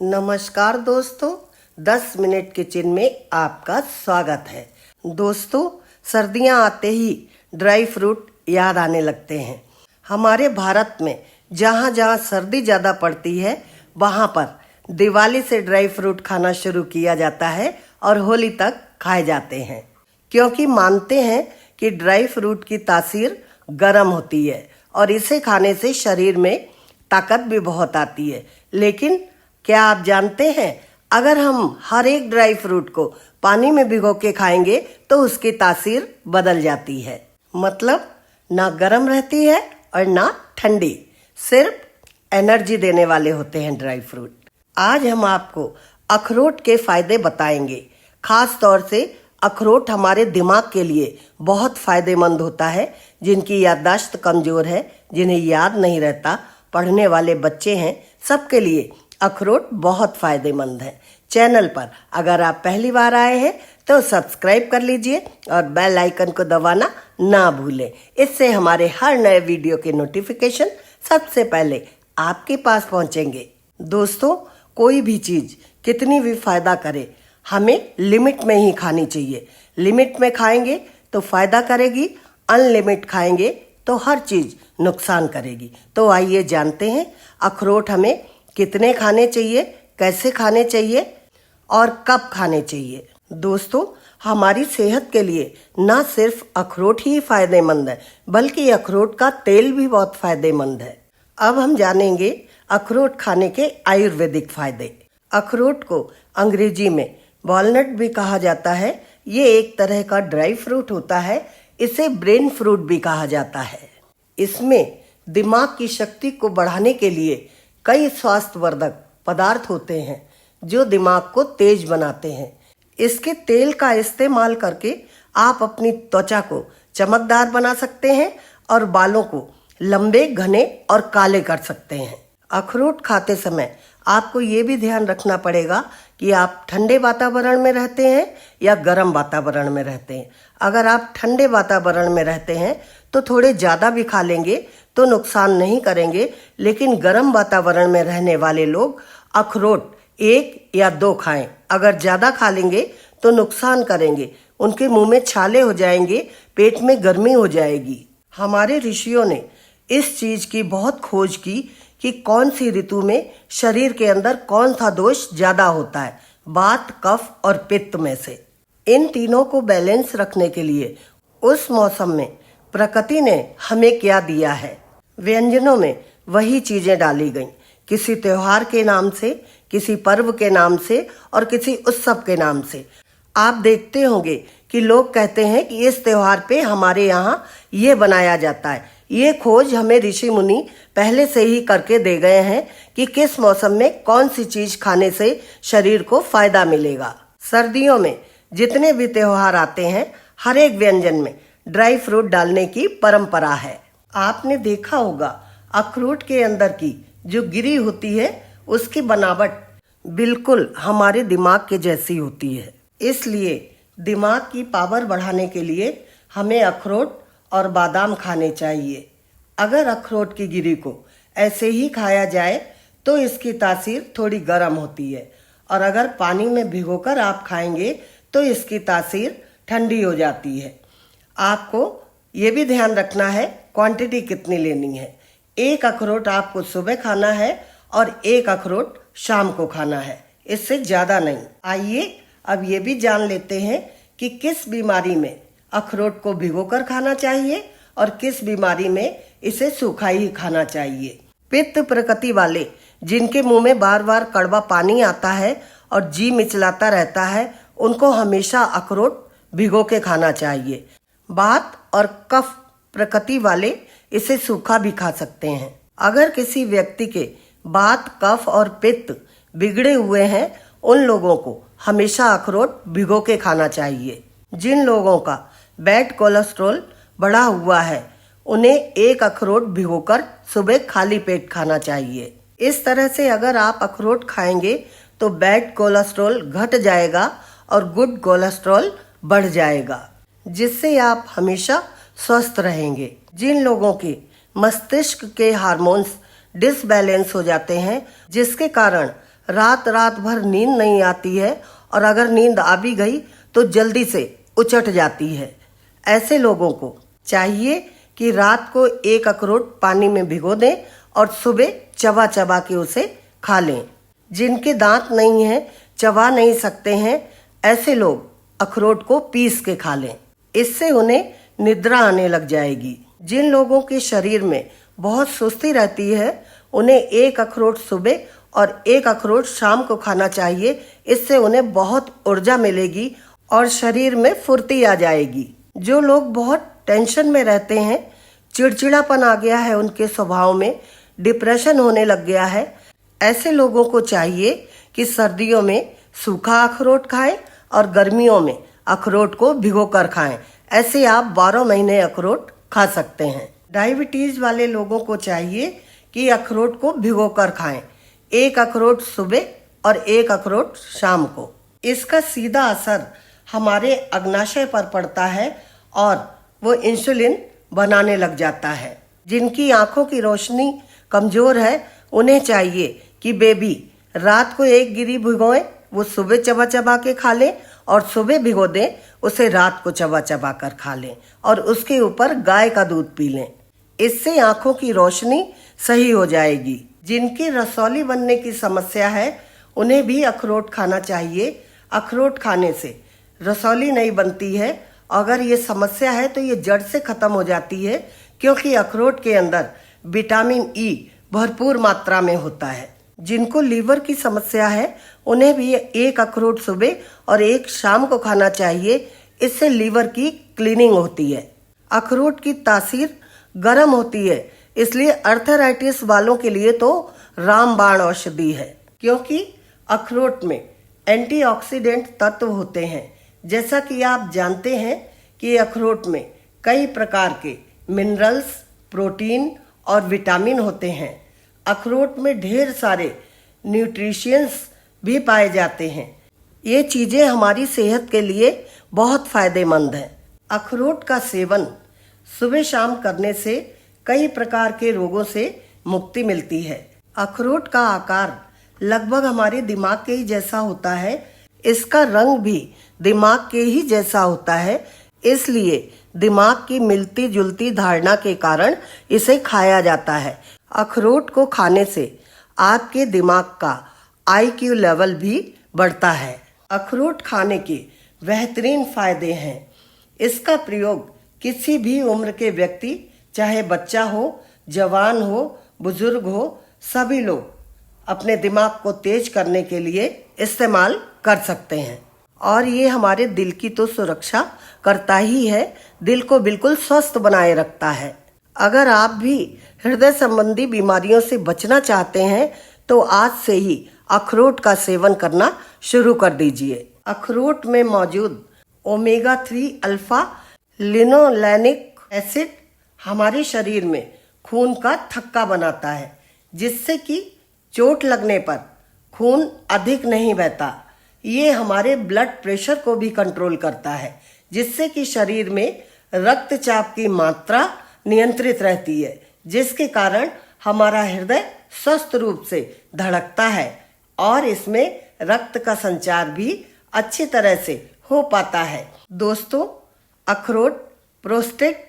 नमस्कार दोस्तों, 10 minute kitchen में आपका स्वागत है। दोस्तों, सर्दियां आते ही ड्राई फ्रूट याद आने लगते हैं। हमारे भारत में जहां जहां सर्दी ज़्यादा पड़ती है वहां पर दिवाली से ड्राई फ्रूट खाना शुरू किया जाता है और होली तक खाए जाते हैं, क्योंकि मानते हैं कि ड्राई फ्रूट की तासीर गर्म होती है और इसे खाने से शरीर में ताकत भी बहुत आती है। लेकिन क्या आप जानते हैं, अगर हम हर एक ड्राई फ्रूट को पानी में भिगो के खाएंगे तो उसकी तासीर बदल जाती है। मतलब ना गर्म रहती है और ना ठंडी, सिर्फ एनर्जी देने वाले होते हैं ड्राई फ्रूट। आज हम आपको अखरोट के फायदे बताएंगे। खास तौर से अखरोट हमारे दिमाग के लिए बहुत फायदेमंद होता है। जिनकी याददाश्त कमजोर है, जिन्हें याद नहीं रहता, पढ़ने वाले बच्चे हैं, सबके लिए अखरोट बहुत फायदेमंद है। चैनल पर अगर आप पहली बार आए हैं तो सब्सक्राइब कर लीजिए और बेल आइकन को दबाना ना भूलें। इससे हमारे हर नए वीडियो के नोटिफिकेशन सबसे पहले आपके पास पहुंचेंगे। दोस्तों, कोई भी चीज कितनी भी फायदा करे, हमें लिमिट में ही खानी चाहिए। लिमिट में खाएंगे तो फायदा करेगी, अनलिमिट खाएंगे तो हर चीज नुकसान करेगी। तो आइए जानते हैं अखरोट हमें कितने खाने चाहिए, कैसे खाने चाहिए और कब खाने चाहिए। दोस्तों, हमारी सेहत के लिए ना सिर्फ अखरोट ही फायदेमंद है, बल्कि अखरोट का तेल भी बहुत फायदेमंद है। अब हम जानेंगे अखरोट खाने के आयुर्वेदिक फायदे। अखरोट को अंग्रेजी में वॉलनट भी कहा जाता है। ये एक तरह का ड्राई फ्रूट होता है। इसे ब्रेन फ्रूट भी कहा जाता है। इसमें दिमाग की शक्ति को बढ़ाने के लिए कई स्वास्थ्यवर्धक पदार्थ होते हैं जो दिमाग को तेज बनाते हैं। इसके तेल का इस्तेमाल करके आप अपनी त्वचा को चमकदार बना सकते हैं और बालों को लंबे, घने और काले कर सकते हैं। अखरोट खाते समय आपको ये भी ध्यान रखना पड़ेगा कि आप ठंडे वातावरण में रहते हैं या गर्म वातावरण में रहते हैं। अगर आप ठंडे वातावरण में रहते हैं तो थोड़े ज़्यादा भी खा लेंगे तो नुकसान नहीं करेंगे, लेकिन गर्म वातावरण में रहने वाले लोग अखरोट 1 या 2 खाएं। अगर ज़्यादा खा लेंगे तो नुकसान करेंगे, उनके मुंह में छाले हो जाएंगे, पेट में गर्मी हो जाएगी। हमारे ऋषियों ने इस चीज की बहुत खोज की कि कौन सी ऋतु में शरीर के अंदर कौन सा दोष ज्यादा होता है, वात, कफ और पित्त में से। इन तीनों को बैलेंस रखने के लिए उस मौसम में प्रकृति ने हमें क्या दिया है। व्यंजनों में वही चीजें डाली गईं, किसी त्योहार के नाम से, किसी पर्व के नाम से और किसी उत्सव के नाम से। आप देखते होंगे कि लोग कहते हैं कि इस त्योहार पे हमारे यहाँ ये बनाया जाता है। ये खोज हमें ऋषि मुनि पहले से ही करके दे गए हैं कि किस मौसम में कौन सी चीज खाने से शरीर को फायदा मिलेगा। सर्दियों में जितने भी त्योहार आते हैं, हर एक व्यंजन में ड्राई फ्रूट डालने की परंपरा है। आपने देखा होगा अखरोट के अंदर की जो गिरी होती है उसकी बनावट बिल्कुल हमारे दिमाग के जैसी होती है। इसलिए दिमाग की पावर बढ़ाने के लिए हमें अखरोट और बादाम खाने चाहिए। अगर अखरोट की गिरी को ऐसे ही खाया जाए तो इसकी तासीर थोड़ी गर्म होती है, और अगर पानी में भिगोकर आप खाएंगे तो इसकी तासीर ठंडी हो जाती है। आपको ये भी ध्यान रखना है क्वांटिटी कितनी लेनी है। 1 अखरोट आपको सुबह खाना है और 1 अखरोट शाम को खाना है, इससे ज्यादा नहीं। आइए अब ये भी जान लेते हैं कि किस बीमारी में अखरोट को भिगोकर खाना चाहिए और किस बीमारी में इसे सूखा ही खाना चाहिए। पित्त प्रकृति वाले, जिनके मुंह में बार बार कड़वा पानी आता है और जी मिचलाता रहता है, उनको हमेशा अखरोट भिगो के खाना चाहिए। वात और कफ प्रकृति वाले इसे सूखा भी खा सकते हैं। अगर किसी व्यक्ति के वात, कफ और पित्त बिगड़े हुए हैं, उन लोगों को हमेशा अखरोट भिगो के खाना चाहिए। जिन लोगों का बैड कोलेस्ट्रॉल बढ़ा हुआ है, उन्हें 1 अखरोट भिगोकर सुबह खाली पेट खाना चाहिए। इस तरह से अगर आप अखरोट खाएंगे तो बैड कोलेस्ट्रॉल घट जाएगा और गुड कोलेस्ट्रॉल बढ़ जाएगा, जिससे आप हमेशा स्वस्थ रहेंगे। जिन लोगों के मस्तिष्क के हार्मोन्स डिसबैलेंस हो जाते हैं, जिसके कारण रात रात भर नींद नहीं आती है और अगर नींद आ भी गई तो जल्दी से उचट जाती है। ऐसे लोगों को चाहिए कि रात को एक अखरोट पानी में भिगो दें और सुबह चबा चबा के उसे खा लें। जिनके दांत नहीं है, चबा नहीं सकते हैं, ऐसे लोग अखरोट को पीस के खा लें। इससे उन्हें निद्रा आने लग जाएगी। जिन लोगों के शरीर में बहुत सुस्ती रहती है, उन्हें एक अखरोट सुबह और एक अखरोट शाम को खाना चाहिए। इससे उन्हें बहुत ऊर्जा मिलेगी और शरीर में फुर्ती आ जाएगी। जो लोग बहुत टेंशन में रहते हैं, चिड़चिड़ापन आ गया है उनके स्वभाव में, डिप्रेशन होने लग गया है, ऐसे लोगों को चाहिए कि सर्दियों में सूखा अखरोट खाएं और गर्मियों में अखरोट को भिगोकर खाएं। ऐसे आप 12 महीने अखरोट खा सकते हैं। डायबिटीज वाले लोगों को चाहिए कि अखरोट को भिगोकर खाएं, एक अखरोट सुबह और एक अखरोट शाम को। इसका सीधा असर हमारे अग्नाशय पर पड़ता है और वो इंसुलिन बनाने लग जाता है। जिनकी आंखों की रोशनी कमजोर है, उन्हें चाहिए कि बेबी रात को एक गिरी भिगोएं, वो सुबह चबा चबा के खा लें और सुबह भिगो दें, उसे रात को चबा चबा कर खा लें और उसके ऊपर गाय का दूध पी लें। इससे आंखों की रोशनी सही हो जाएगी। जिनकी रसौली बनने की समस्या है, उन्हें भी अखरोट खाना चाहिए। अखरोट खाने से रसौली नहीं बनती है। अगर ये समस्या है तो ये जड़ से खत्म हो जाती है, क्योंकि अखरोट के अंदर विटामिन ई भरपूर मात्रा में होता है। जिनको लीवर की समस्या है, उन्हें भी एक अखरोट सुबह और एक शाम को खाना चाहिए। इससे लीवर की क्लीनिंग होती है। अखरोट की तासीर गर्म होती है, इसलिए अर्थराइटिस वालों के लिए तो रामबाण औषधि है, क्योंकि अखरोट में एंटीऑक्सीडेंट तत्व होते हैं। जैसा कि आप जानते हैं कि अखरोट में कई प्रकार के मिनरल्स, प्रोटीन और विटामिन होते हैं। अखरोट में ढेर सारे न्यूट्रिशियंस भी पाए जाते हैं। ये चीज़ें हमारी सेहत के लिए बहुत फायदेमंद हैं। अखरोट का सेवन सुबह शाम करने से कई प्रकार के रोगों से मुक्ति मिलती है। अखरोट का आकार लगभग हमारे दिमाग के ही जैसा होता है। इसका रंग भी दिमाग के ही जैसा होता है, इसलिए दिमाग की मिलती जुलती धारणा के कारण इसे खाया जाता है। अखरोट को खाने से आपके दिमाग का IQ लेवल भी बढ़ता है। अखरोट खाने के बेहतरीन फायदे हैं। इसका प्रयोग किसी भी उम्र के व्यक्ति, चाहे बच्चा हो, जवान हो, बुजुर्ग हो, सभी लोग अपने दिमाग को तेज करने के लिए इस्तेमाल कर सकते हैं। और ये हमारे दिल की तो सुरक्षा करता ही है, दिल को बिल्कुल स्वस्थ बनाए रखता है। अगर आप भी हृदय संबंधी बीमारियों से बचना चाहते हैं तो आज से ही अखरोट का सेवन करना शुरू कर दीजिए। अखरोट में मौजूद ओमेगा 3 अल्फा लिनोलेनिक एसिड हमारे शरीर में खून का थक्का बनाता है, जिससे कि चोट लगने पर खून अधिक नहीं बहता। ये हमारे ब्लड प्रेशर को भी कंट्रोल करता है, जिससे कि शरीर में रक्तचाप की मात्रा नियंत्रित रहती है, जिसके कारण हमारा हृदय स्वस्थ रूप से धड़कता है और इसमें रक्त का संचार भी अच्छी तरह से हो पाता है। दोस्तों, अखरोट प्रोस्टेट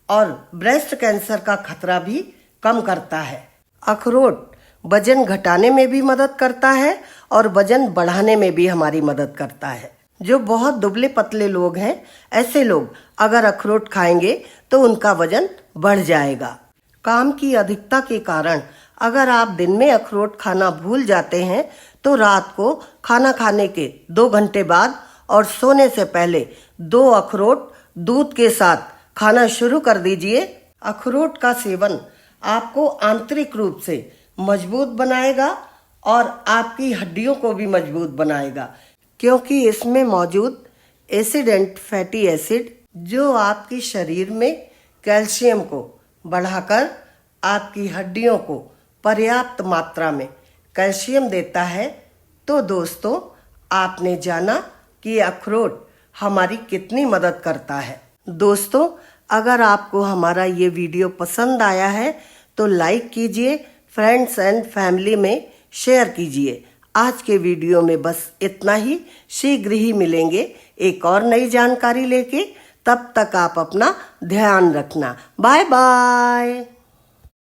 और ब्रेस्ट कैंसर का खतरा भी कम करता है। अखरोट वजन घटाने में भी मदद करता है और वजन बढ़ाने में भी हमारी मदद करता है। जो बहुत दुबले पतले लोग हैं, ऐसे लोग अगर अखरोट खाएंगे तो उनका वजन बढ़ जाएगा। काम की अधिकता के कारण अगर आप दिन में अखरोट खाना भूल जाते हैं तो रात को खाना खाने के 2 घंटे बाद और सोने से पहले 2 अखरोट दूध के साथ खाना शुरू कर दीजिए। अखरोट का सेवन आपको आंतरिक रूप से मजबूत बनाएगा और आपकी हड्डियों को भी मजबूत बनाएगा, क्योंकि इसमें मौजूद एसिडेंट फैटी एसिड जो आपके शरीर में कैल्शियम को बढ़ाकर आपकी हड्डियों को पर्याप्त मात्रा में कैल्शियम देता है। तो दोस्तों, आपने जाना कि अखरोट हमारी कितनी मदद करता है। दोस्तों, अगर आपको हमारा ये वीडियो पसंद आया है तो लाइक कीजिए, फ्रेंड्स एंड फैमिली में शेयर कीजिए। आज के वीडियो में बस इतना ही। शीघ्र ही मिलेंगे एक और नई जानकारी लेके। तब तक आप अपना ध्यान रखना। Bye bye.